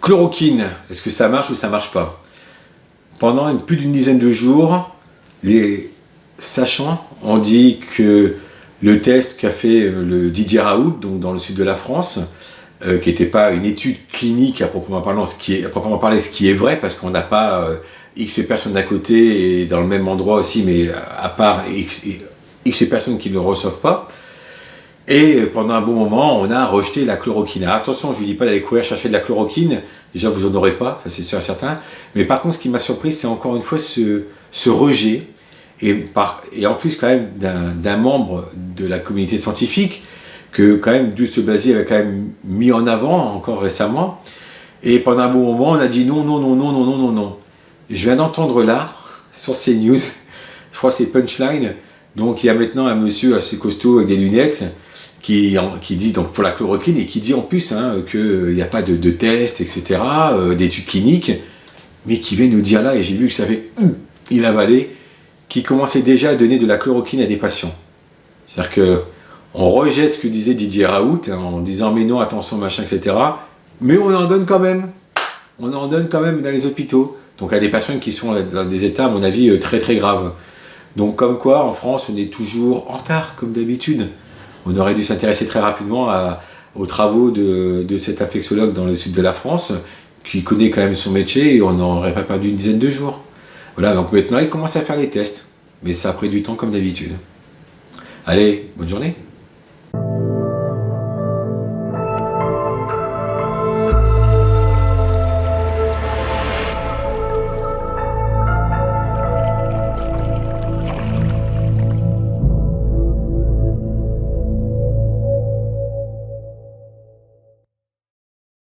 Chloroquine, est-ce que ça marche ou ça marche pas? Pendant plus d'une dizaine de jours, les sachants ont dit que le test qu'a fait le Didier Raoult, donc dans le sud de la France, qui n'était pas une étude clinique à proprement parler, ce qui est vrai, parce qu'on n'a pas X personnes d'à côté et dans le même endroit aussi, mais à part X personnes qui ne le reçoivent pas. Et pendant un bon moment, on a rejeté la chloroquine. Alors, attention, je ne vous dis pas d'aller courir chercher de la chloroquine, déjà vous n'en aurez pas, ça c'est sûr et certain. Mais par contre, ce qui m'a surpris, c'est encore une fois ce rejet, et en plus quand même d'un membre de la communauté scientifique, que quand même Douste Blazy avait quand même mis en avant encore récemment. Et pendant un bon moment, on a dit non, non, non, non, non, non, non, non. Je viens d'entendre là, sur CNews, je crois que c'est Punchline, donc il y a maintenant un monsieur assez costaud avec des lunettes, qui dit donc pour la chloroquine et qui dit en plus qu'il n'y a pas de tests, etc., d'études cliniques, mais qui vient nous dire là, et j'ai vu que ça fait il avalait, qui commençait déjà à donner de la chloroquine à des patients. C'est-à-dire qu'on rejette ce que disait Didier Raoult en disant mais non, attention, machin, etc., mais on en donne quand même. On en donne quand même dans les hôpitaux. Donc à des patients qui sont dans des états, à mon avis, très très graves. Donc comme quoi, en France, on est toujours en retard, comme d'habitude. On aurait dû s'intéresser très rapidement aux travaux de cet infectiologue dans le sud de la France, qui connaît quand même son métier, et on n'aurait pas perdu une dizaine de jours. Voilà, donc maintenant, il commence à faire les tests. Mais ça a pris du temps, comme d'habitude. Allez, bonne journée.